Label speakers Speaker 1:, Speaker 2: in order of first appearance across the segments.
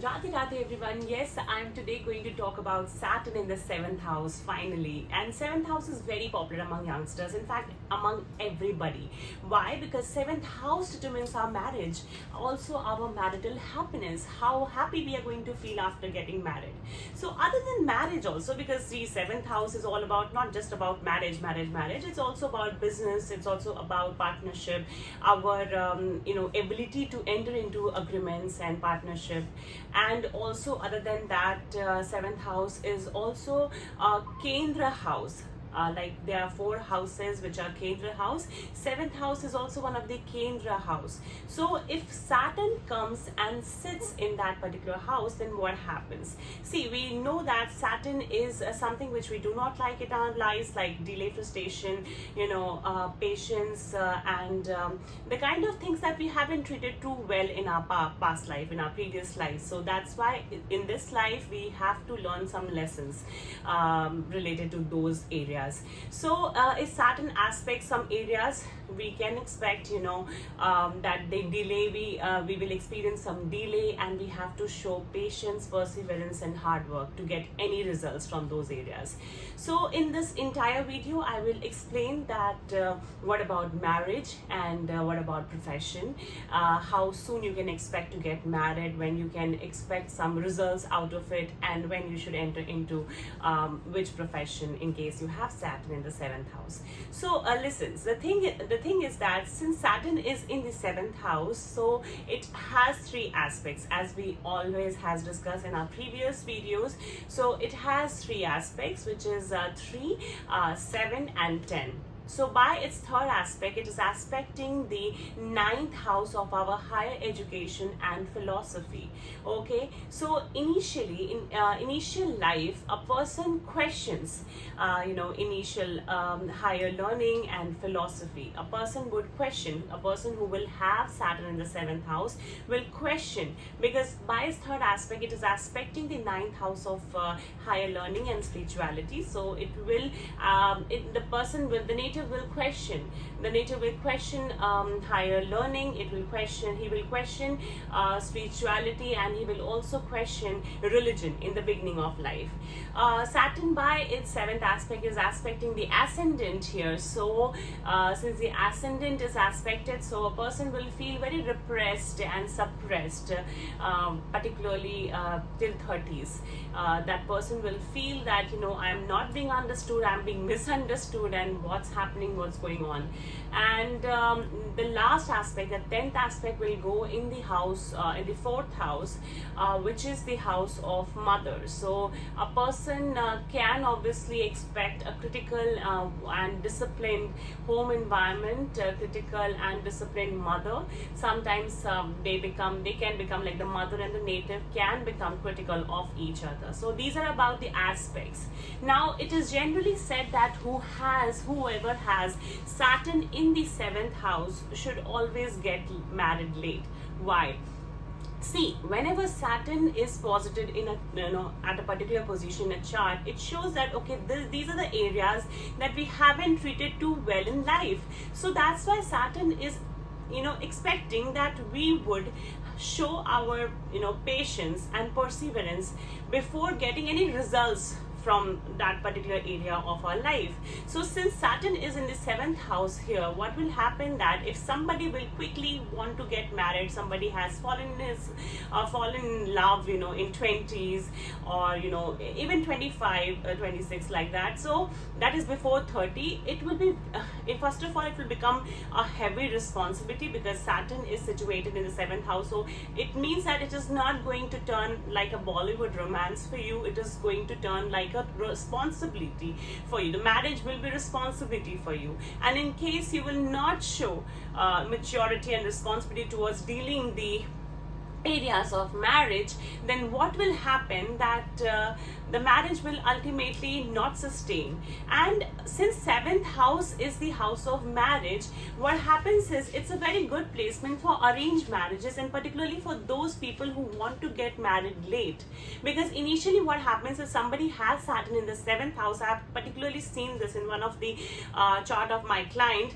Speaker 1: Radhe Radhe everyone. Yes, I'm today going to talk about Saturn in the 7th house finally. And 7th house is very popular among youngsters, in fact among everybody. Why? Because 7th house determines our marriage, also our marital happiness, how happy we are going to feel after getting married. So other than marriage also, because the 7th house is all about not just about marriage, it's also about business, it's also about partnership, our ability to enter into agreements and partnership. And also other than that, 7th house is also a Kendra house. Like there are 4 houses which are Kendra house. 7th house is also one of the Kendra house. So if Saturn comes and sits in that particular house, then what happens? See, we know that Saturn is something which we do not like in our lives, like delay, frustration, patience, and the kind of things that we haven't treated too well in our past life, in our previous life. So that's why in this life we have to learn some lessons related to those areas. So if Saturn aspects some areas, we can expect that they delay, we will experience some delay, and we have to show patience, perseverance and hard work to get any results from those areas. So in this entire video I will explain that what about marriage and what about profession, how soon you can expect to get married, when you can expect some results out of it, and when you should enter into which profession in case you have Saturn in the 7th house. So listen, the thing is that since Saturn is in the 7th house, so it has 3 aspects, as we always has discussed in our previous videos. So it has 3 aspects, which is 3, 7 and 10. So by its 3rd aspect, it is aspecting the 9th house of our higher education and philosophy. Okay, so initially in initial life, a person questions initial higher learning and philosophy. A person would question, a person who will have Saturn in the 7th house will question, because by its 3rd aspect it is aspecting the 9th house of higher learning and spirituality. So it will the native will question higher learning, he will question spirituality, and he will also question religion in the beginning of life. Saturn by its 7th aspect is aspecting the ascendant here. So since the ascendant is aspected, so a person will feel very repressed and suppressed, particularly till 30s. That person will feel that I am not being understood, I am being misunderstood, and what's happening, what's going on. And the last aspect, the 10th aspect, will go in the house, in the 4th house, which is the house of mother. So a person can obviously expect a critical and disciplined home environment, critical and disciplined mother. Sometimes they can become like the mother and the native can become critical of each other. So these are about the aspects. Now it is generally said that whoever has Saturn in the 7th house should always get married late. Why? See, whenever Saturn is posited in at a particular position in a chart, it shows that okay, these are the areas that we haven't treated too well in life. So that's why Saturn is expecting that we would show our patience and perseverance before getting any results from that particular area of our life. So since Saturn is in the 7th house here, what will happen that if somebody will quickly want to get married, somebody has fallen in love in 20s, or even 25, 26, like that. So that is before 30. It will be first of all, it will become a heavy responsibility, because Saturn is situated in the 7th house. So it means that it is not going to turn like a Bollywood romance for you. It is going to turn like a responsibility for you. The marriage will be responsibility for you, and in case you will not show maturity and responsibility towards dealing the areas of marriage, then what will happen that the marriage will ultimately not sustain. And since 7th house is the house of marriage, what happens is it's a very good placement for arranged marriages, and particularly for those people who want to get married late. Because initially what happens is somebody has Saturn in the 7th house. I have particularly seen this in one of the chart of my client.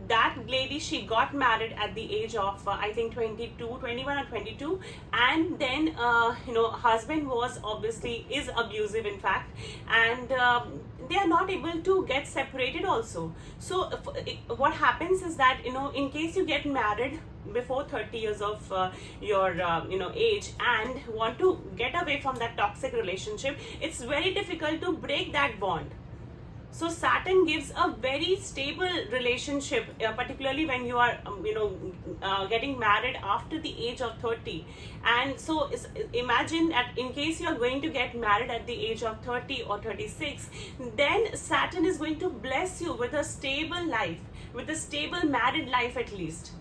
Speaker 1: that lady, she got married at the age of I think 21 or 22, and then husband was obviously is abusive in fact, and they are not able to get separated also. So what happens is that, in case you get married before 30 years of your age and want to get away from that toxic relationship, it's very difficult to break that bond. So Saturn gives a very stable relationship, particularly when you are getting married after the age of 30. And so imagine in case you are going to get married at the age of 30 or 36, then Saturn is going to bless you with a stable life, with a stable married life at least.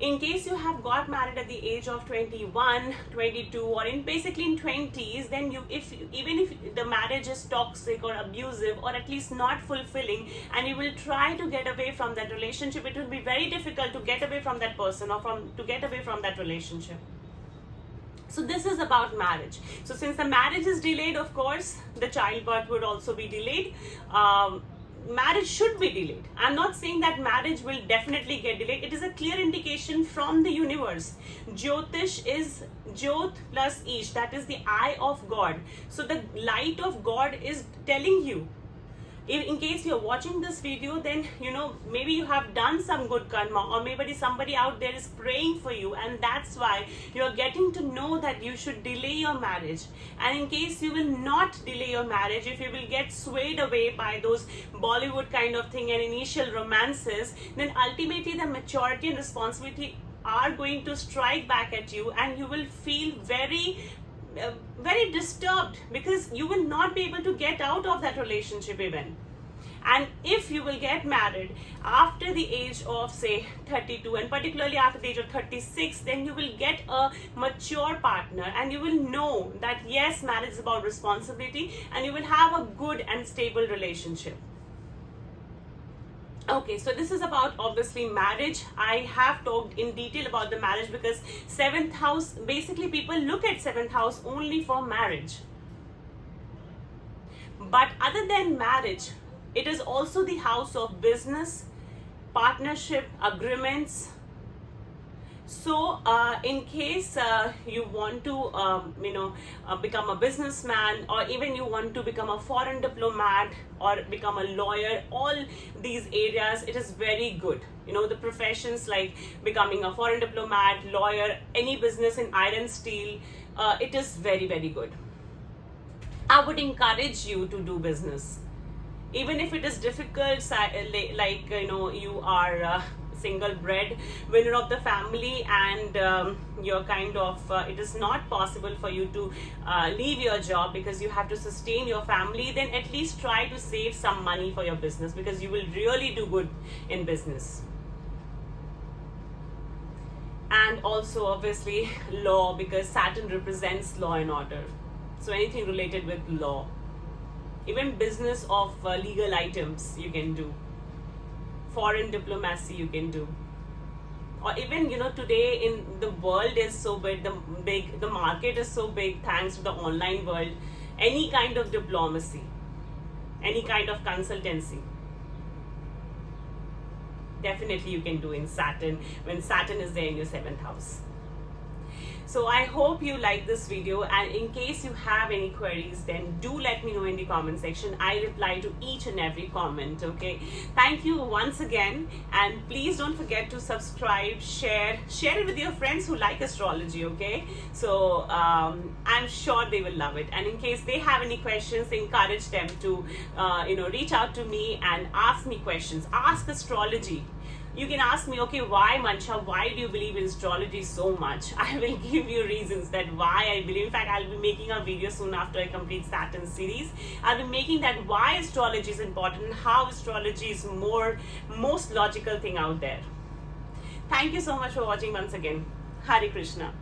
Speaker 1: In case you have got married at the age of 21, 22, or basically in 20s, then even if the marriage is toxic or abusive or at least not fulfilling, and you will try to get away from that relationship, it will be very difficult to get away from that person or to get away from that relationship. So this is about marriage. So since the marriage is delayed, of course, the childbirth would also be delayed. Marriage should be delayed. I'm not saying that marriage will definitely get delayed. It is a clear indication from the universe. Jyotish is Jyot plus Ish, that is the eye of God. So the light of God is telling you. In case you're watching this video, then maybe you have done some good karma, or maybe somebody out there is praying for you, and that's why you're getting to know that you should delay your marriage. And in case you will not delay your marriage, if you will get swayed away by those Bollywood kind of thing and initial romances, then ultimately the maturity and responsibility are going to strike back at you, and you will feel very disturbed, because you will not be able to get out of that relationship even. And if you will get married after the age of say 32, and particularly after the age of 36, then you will get a mature partner, and you will know that yes, marriage is about responsibility, and you will have a good and stable relationship. Okay, so this is about obviously marriage. I have talked in detail about the marriage because 7th house, basically people look at 7th house only for marriage. But other than marriage, it is also the house of business, partnership, agreements. So in case you want to become a businessman, or even you want to become a foreign diplomat or become a lawyer, all these areas, it is very good. The professions like becoming a foreign diplomat, lawyer, any business in iron, steel, it is very, very good. I would encourage you to do business, even if it is difficult, like you are single breadwinner of the family, and you're kind of it is not possible for you to leave your job because you have to sustain your family, then at least try to save some money for your business, because you will really do good in business. And also obviously law, because Saturn represents law and order. So anything related with law, even business of legal items you can do, foreign diplomacy you can do, or even today in the world is so big, the market is so big thanks to the online world. Any kind of diplomacy, any kind of consultancy, definitely you can do in Saturn, when Saturn is there in your 7th house. So I hope you like this video, and in case you have any queries, then do let me know in the comment section. I reply to each and every comment, okay? Thank you once again, and please don't forget to subscribe, share it with your friends who like astrology, okay? So I'm sure they will love it. And in case they have any questions, encourage them to reach out to me and ask me questions. Ask astrology. You can ask me, okay, why Mansha, why do you believe in astrology so much? I will give you reasons that why I believe. In fact, I'll be making a video soon after I complete Saturn series. I'll be making that why astrology is important and how astrology is most logical thing out there. Thank you so much for watching once again. Hare Krishna.